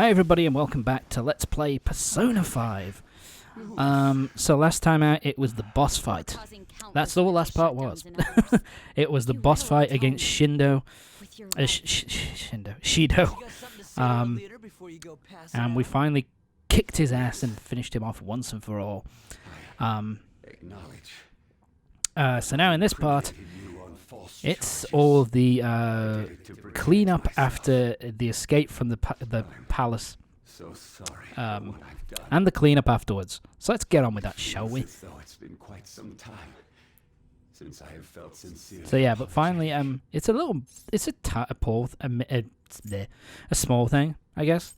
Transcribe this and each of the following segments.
Hi everybody and welcome back to Let's Play Persona 5. So last time out it was the boss fight. That's all the last part was. It was the boss fight against Shido. And we finally kicked his ass and finished him off once and for all. So now in this part, it's all the cleanup after the escape from the palace, and the cleanup afterwards. So let's get on with that, shall we? It's been quite some time since I have felt sincere. So yeah, but finally, it's a small thing, I guess.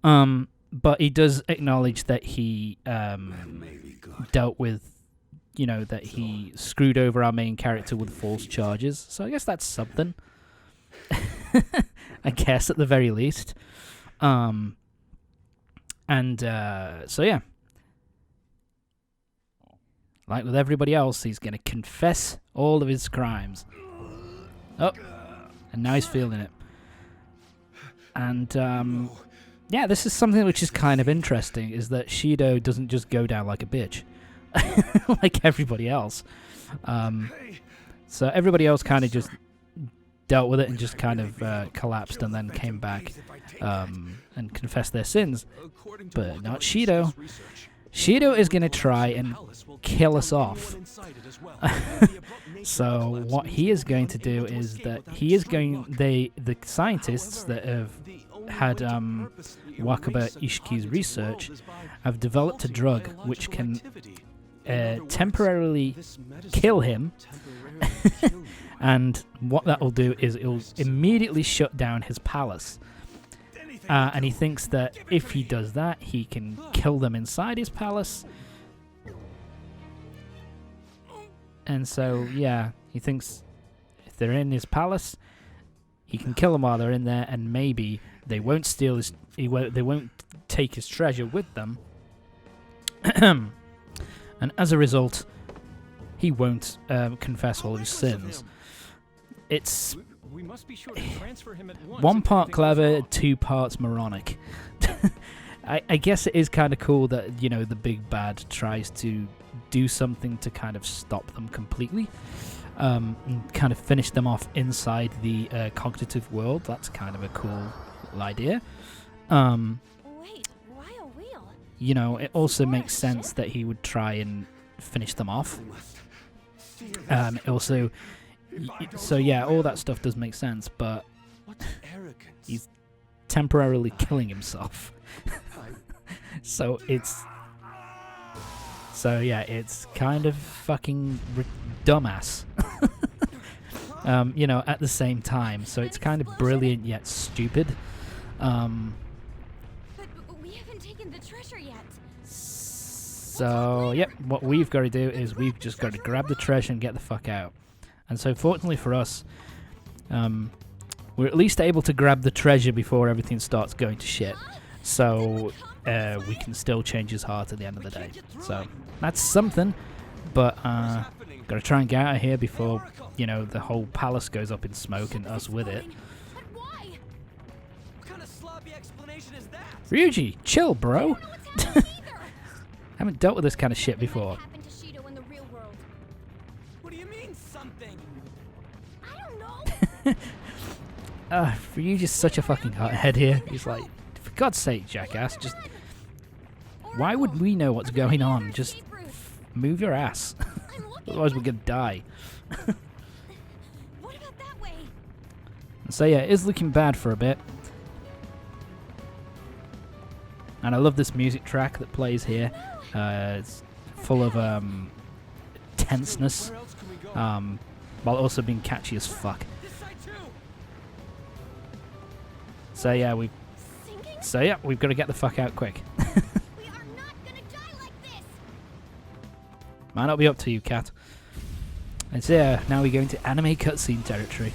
But he does acknowledge that he dealt with, that he screwed over our main character with false charges. So I guess that's something. I guess at the very least. So yeah. Like with everybody else, he's going to confess all of his crimes. Oh, and now he's feeling it. And yeah, this is something which is kind of interesting, is that Shido doesn't just go down like a bitch. Like everybody else. So everybody else kind of just dealt with it and just kind of collapsed and then came back and confessed their sins. But not Shido. Shido is going to try and kill us off. So what he is going to do is that he is going... the scientists that have had Wakaba Ishiki's research have developed a drug which can temporarily kill him. And what that will do is it will immediately shut down his palace. And he thinks that if he does that, he can kill them inside his palace. And so, yeah, he thinks if they're in his palace, he can kill them while they're in there, and maybe they won't steal his... they won't take his treasure with them. And as a result, he won't confess all his sins. It's we must be sure to transfer him at once. one part clever, 2 parts moronic. I guess it is kind of cool that, the big bad tries to do something to kind of stop them completely. And kind of finish them off inside the cognitive world. That's kind of a cool idea. Wait, why a wheel? It also makes sense that he would try and finish them off. Also, so yeah, all that stuff does make sense, but he's temporarily killing himself. So yeah, it's kind of fucking dumbass. At the same time, so it's kind of brilliant yet stupid. But we haven't taken the treasure yet. So, yep, what we've got to do is we've just got to grab the treasure and get the fuck out. And so, fortunately for us, we're at least able to grab the treasure before everything starts going to shit. So, we can still change his heart at the end of the day. So, that's something, but got to try and get out of here before, the whole palace goes up in smoke and us with it. But why? What kind of sloppy explanation is that? Ryuji, chill, bro. Haven't dealt with this kind of shit before. What happened to Shido in the real world? What do you mean something? I don't know. Ryuji's such a fucking hothead here. He's like, for God's sake, jackass, just... Why would we know what's going on? Just move your ass. Otherwise we're gonna die. What about that way? So yeah, it is looking bad for a bit. And I love this music track that plays here. It's full of tenseness, while also being catchy as fuck. So yeah, we've got to get the fuck out quick. We are not gonna die like this. Might not be up to you, cat. And so yeah, now we go into anime cutscene territory.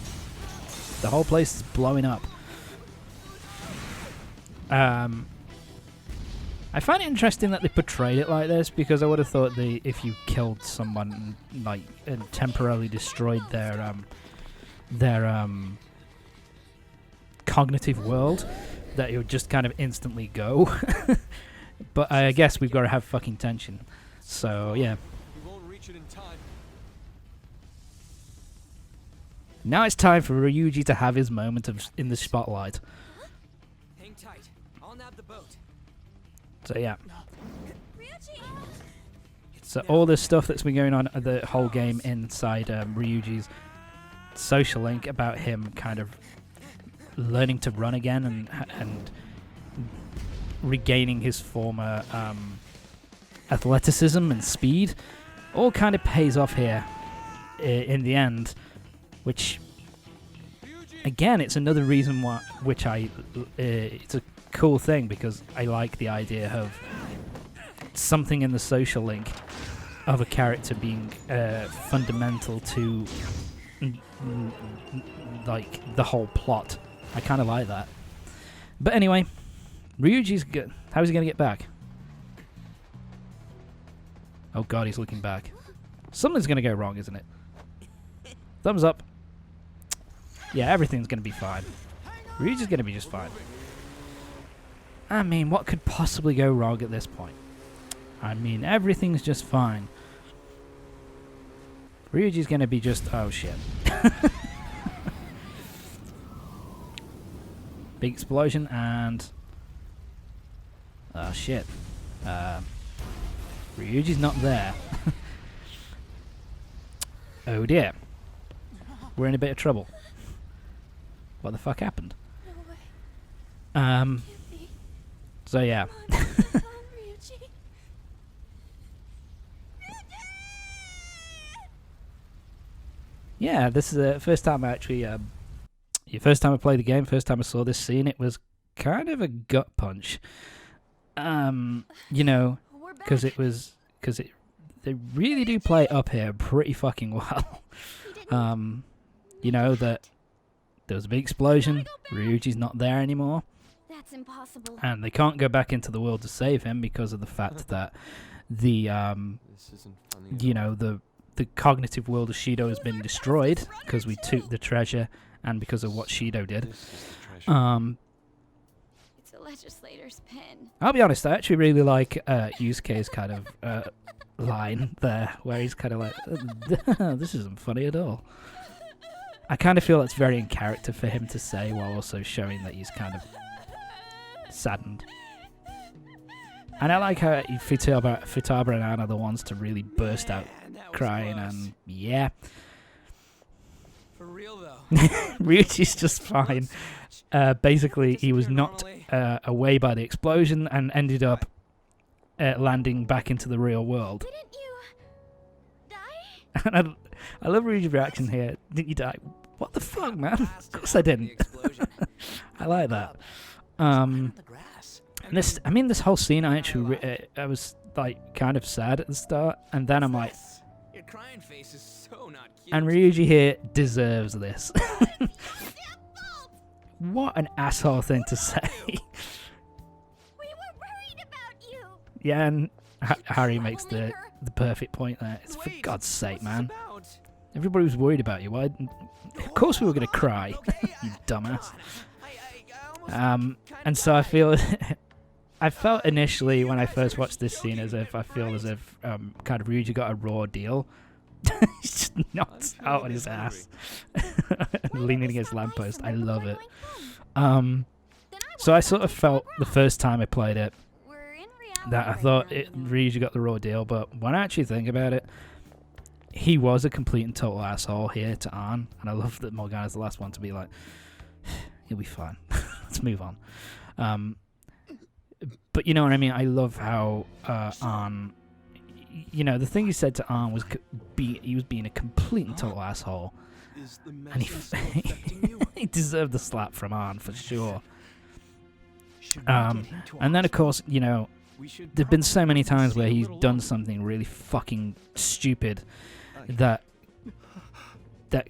The whole place is blowing up. I find it interesting that they portrayed it like this, because I would have thought if you killed someone and temporarily destroyed their cognitive world, that it would just kind of instantly go. But I guess we've got to have fucking tension. So yeah. We won't reach it in time. Now it's time for Ryuji to have his moment of in the spotlight. Hang tight. I'll nab the boat. So yeah. Ryuji! So all this stuff that's been going on the whole game inside Ryuji's social link about him kind of learning to run again and regaining his former athleticism and speed all kind of pays off here in the end, which again, it's another reason why it's a cool thing, because I like the idea of something in the social link of a character being fundamental to like the whole plot. I kind of like that. But anyway, Ryuji's good. How's he gonna get back? Oh god, he's looking back. Something's gonna go wrong, isn't it? Thumbs up. Yeah, everything's gonna be fine. Ryuji's gonna be just fine. I mean, what could possibly go wrong at this point? I mean, everything's just fine. Ryuji's gonna be just... oh shit. Big explosion and... oh shit. Ryuji's not there. Oh dear. We're in a bit of trouble. What the fuck happened? No way. So yeah. Ryuji. Yeah, this is the first time I actually... first time I played the game, first time I saw this scene, it was kind of a gut punch. You know, We're back. because they really do play up here pretty fucking well. We didn't You know that there was a big explosion, Ryuji's not there anymore, That's impossible. and they can't go back into the world to save him because of the fact that the This isn't funny. you know, the cognitive world of Shido has been destroyed because we took the treasure and because of what Shido did. This is the treasure. It's a legislator's pen. I'll be honest, I actually really like Yusuke's kind of line there, where he's kind of like, this isn't funny at all. I kind of feel that's very in character for him to say, while also showing that he's kind of saddened. And I like how Futaba and Ann are the ones to really burst out Man, that was crying, close. and yeah. For real though. Ryuji's just fine. Basically, he was knocked away by the explosion and ended up landing back into the real world. Didn't you die? And I love Ryuji's reaction here. Didn't you die? What the fuck, man? Of course I didn't. I like that. This whole scene, I actually, I was like kind of sad at the start, and then I'm like, Your crying face is so not cute. and Ryuji here deserves this. What an asshole thing to say. We were worried about you. Yeah, and Harry makes Only the her. perfect point there. It's for Wait, God's sake, what's this man. about? Everybody was worried about you. Why? Of course we were gonna cry, Okay, you dumbass. I almost And so I feel, I felt initially when I first watched this scene as if kind of Ryuji got a raw deal. He's just knocked out on his ass, leaning against a lamppost. I love it. So I sort of felt the first time I played it We're in reality that I right thought now, Ryuji got the raw deal, but when I actually think about it, he was a complete and total asshole here to Ann, and I love that Morgana's the last one to be like, he'll be fine. Let's move on. But you know what I mean? I love how Ann, you know, the thing he said to Ann was he was being a complete and total asshole, Is the and medicine still affecting you? he deserved the slap from Ann for sure. Should we get into And then of course, you know, We should there've been so probably many times where stay a he's little done longer. something really fucking stupid that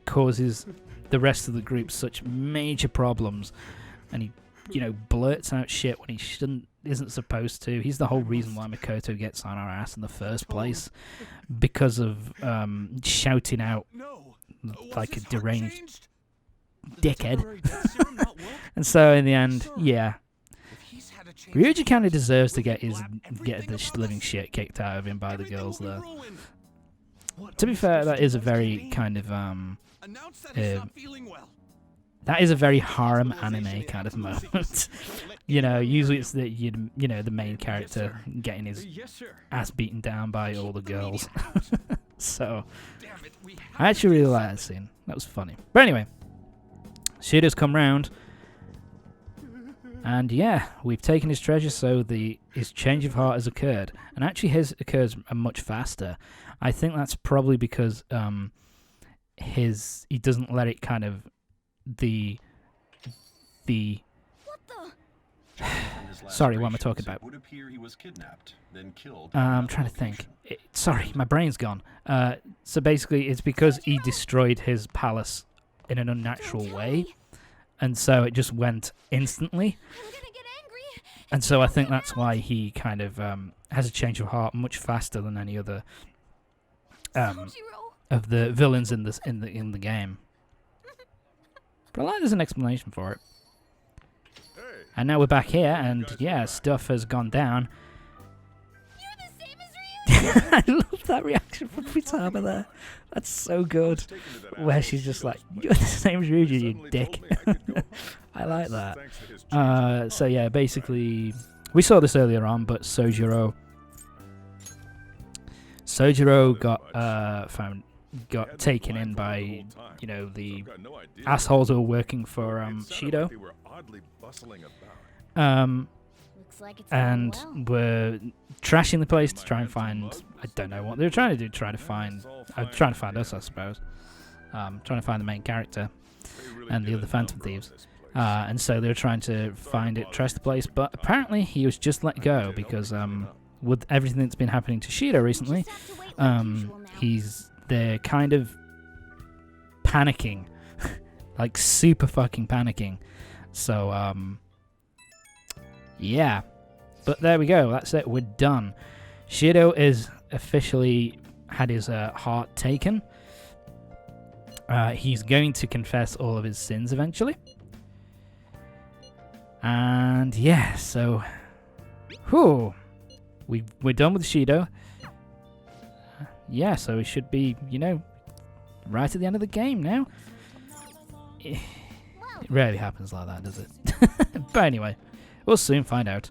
causes the rest of the group such major problems, and he, you know, blurts out shit when he isn't supposed to. He's the whole reason why Makoto gets on our ass in the first place, because of shouting out No. like a deranged Changed? dickhead. And so in the end, yeah, Ryuji kind of deserves to get the living shit kicked out of him by the girls there. To be fair, that is a very kind of that is a very harem anime kind of moment. Usually it's the main character getting his ass beaten down by all the girls. So I actually really like that scene. That was funny. But anyway, Shido's come round. And yeah, we've taken his treasure, so his change of heart has occurred. And actually his occurs much faster. I think that's probably because he doesn't let it kind of the What the? sorry, what am I talking about? I'm trying to think. Sorry, my brain's gone. So basically, it's because he destroyed his palace in an unnatural way, and so it just went instantly. I'm gonna get angry. And so I think that's why he kind of has a change of heart much faster than any other Sojiro. of the villains in the game. But I like there's an explanation for it. And now we're back here, and yeah, stuff has gone down. You're the same as Ryu. I love that reaction from Futaba there. That's so good. Where she's just like, "You're the same as Ryuji, you dick." I like that. So yeah, basically, we saw this earlier on, but Sojiro got taken in by the assholes who were working for Shido. Looks like it's And going were trashing the place to try and find, I don't know what they were trying to do, trying to find us, I suppose. Trying to find the main character and the other Phantom Thieves. And so they were trying to find it, trash the place, but apparently he was just let go because with everything that's been happening to Shido recently, they're kind of panicking, like super fucking panicking. So yeah, but there we go. That's it. We're done. Shido is officially had his heart taken. He's going to confess all of his sins eventually. And yeah, so we're done with Shido. Yeah, so it should be, right at the end of the game now. It rarely happens like that, does it? But anyway, we'll soon find out.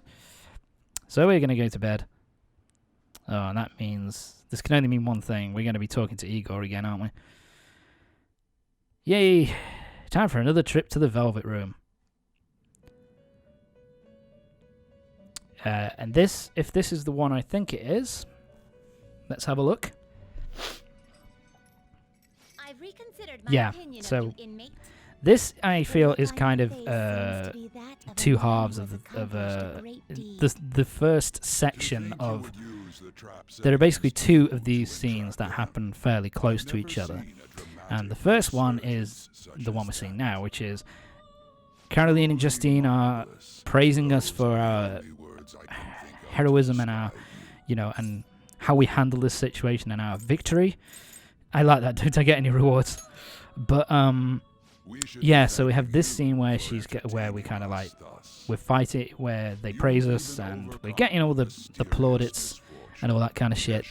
So we're going to go to bed. Oh, and that means this can only mean one thing. We're going to be talking to Igor again, aren't we? Yay! Time for another trip to the Velvet Room. And if this is the one I think it is, let's have a look. I've reconsidered my Yeah, opinion so of you, inmate. this I feel is Your kind of face seems to be that of a two man halves who of has of accomplished a great deed. the first section of. There are basically two of these scenes that happen fairly close to each other, and the first one is the one we're seeing now, which is Caroline and Justine are praising us for our heroism and our, and how we handle this situation and our victory. I like that. Don't I get any rewards? But yeah. So we have this scene where where we kind of like we're fighting, where they praise us, and we're getting all the plaudits and all that kind of shit.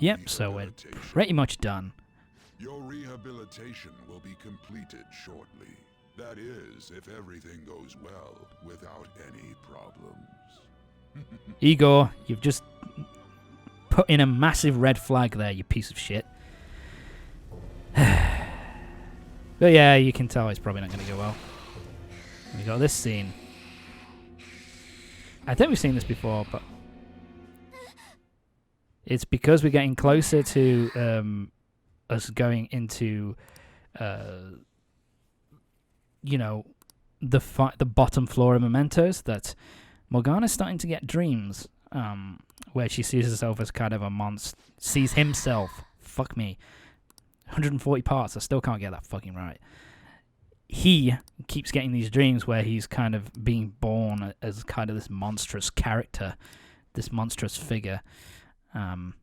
Yep. So we're pretty much done. Your rehabilitation will be completed shortly. That is, if everything goes well, without any problems. Igor, you've just put in a massive red flag there, you piece of shit. But yeah, you can tell it's probably not going to go well. We got this scene. I think we've seen this before, but it's because we're getting closer to us going into the bottom floor of Mementos, that Morgana's starting to get dreams where she sees herself as kind of a monster, sees himself, fuck me, 140 parts, I still can't get that fucking right. He keeps getting these dreams where he's kind of being born as kind of this monstrous character, this monstrous figure, and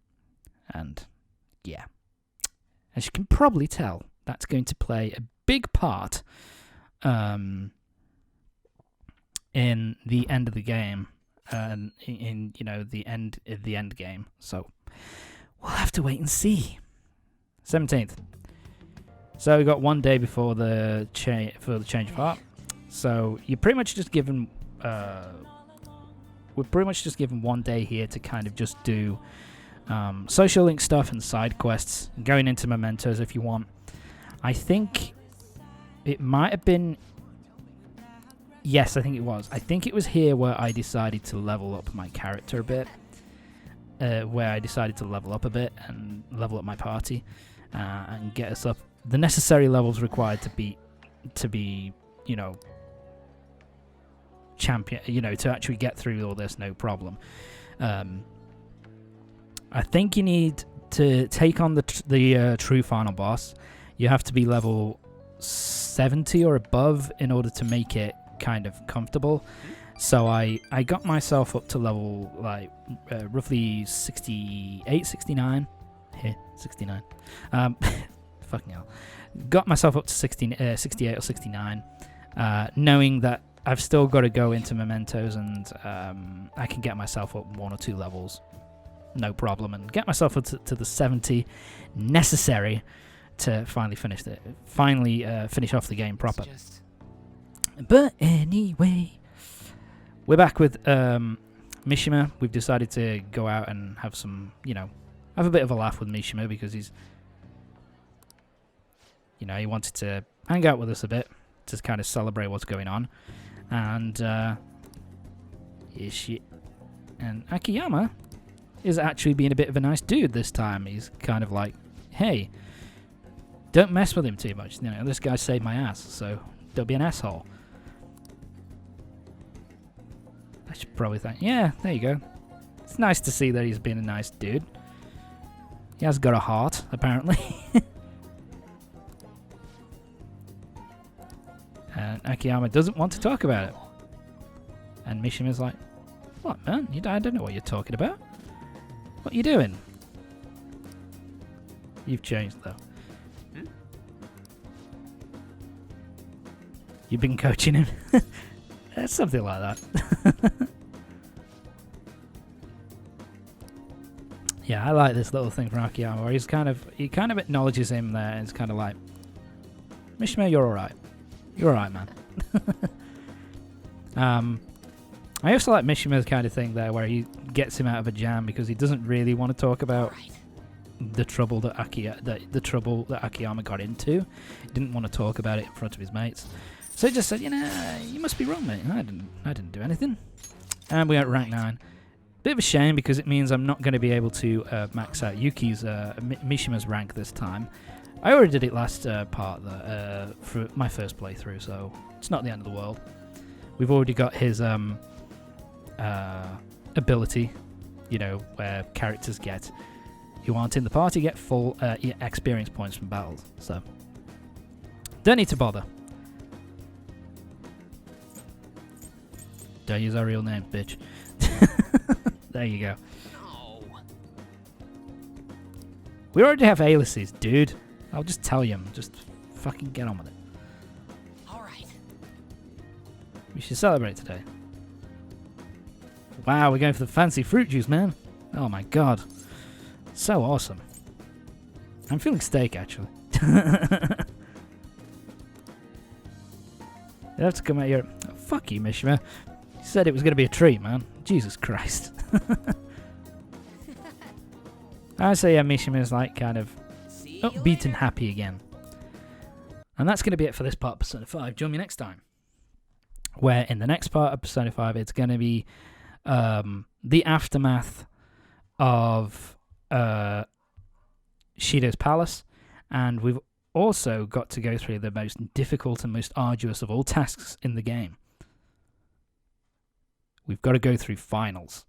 yeah. As you can probably tell, that's going to play a big part in in the end of the game, in the end game. So we'll have to wait and see. 17th. So we got 1 day before the change of heart. So you're pretty much just given. We're pretty much just given 1 day here to kind of just do social link stuff and side quests, going into mementos if you want. I think it might have been. Yes, I think it was. I think it was here where I decided to level up my character a bit. Where I decided to level up a bit and level up my party and get us up the necessary levels required to be champion, to actually get through all this no problem. I think you need to take on the true final boss. You have to be level 70 or above in order to make it kind of comfortable. So I got myself up to level roughly 68, 69. Here, 69. Fucking hell. Got myself up to 68 or 69, knowing that I've still got to go into mementos and I can get myself up 1 or 2 levels, no problem, and get myself up to the 70 necessary to finally finish off the game proper. But anyway, we're back with Mishima. We've decided to go out and have some, have a bit of a laugh with Mishima because he's, he wanted to hang out with us a bit to kind of celebrate what's going on. And and Akiyama is actually being a bit of a nice dude this time. He's kind of like, hey, don't mess with him too much. This guy saved my ass, so don't be an asshole. I should probably think, yeah, there you go. It's nice to see that he's been a nice dude. He has got a heart, apparently. And Akiyama doesn't want to talk about it. And Mishima's like, what, man? I don't know what you're talking about. What are you doing? You've changed, though. You've been coaching him. Something like that. Yeah, I like this little thing from Akiyama where he kind of acknowledges him there and it's kind of like, Mishima, you're alright. You're alright, man. I also like Mishima's kind of thing there where he gets him out of a jam because he doesn't really want to talk about the trouble that Akiyama got into. He didn't want to talk about it in front of his mates. So he just said, you must be wrong, mate. I didn't do anything. And we are at rank 9. Bit of a shame because it means I'm not going to be able to max out Yuki's Mishima's rank this time. I already did it last part for my first playthrough, so it's not the end of the world. We've already got his ability, where characters who aren't in the party get full experience points from battles. So don't need to bother. Don't use our real names, bitch. There you go. No. We already have aliases, dude. I'll just tell you. Just fucking get on with it. All right. We should celebrate today. Wow, we're going for the fancy fruit juice, man. Oh my god. So awesome. I'm feeling steak, actually. You have to come out here. Oh, fuck you, Mishima. You said it was going to be a treat, man. Jesus Christ. I say, yeah, Mishima is like kind of upbeat and happy again. And that's going to be it for this part of Persona 5. Join me next time, where in the next part of Persona 5, it's going to be the aftermath of Shido's palace, and we've also got to go through the most difficult and most arduous of all tasks in the game. We've got to go through finals.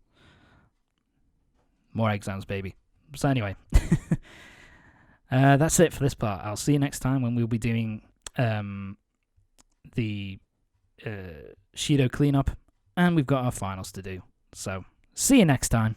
More exams, baby. So anyway, that's it for this part. I'll see you next time when we'll be doing the Shido cleanup, and we've got our finals to do. So see you next time.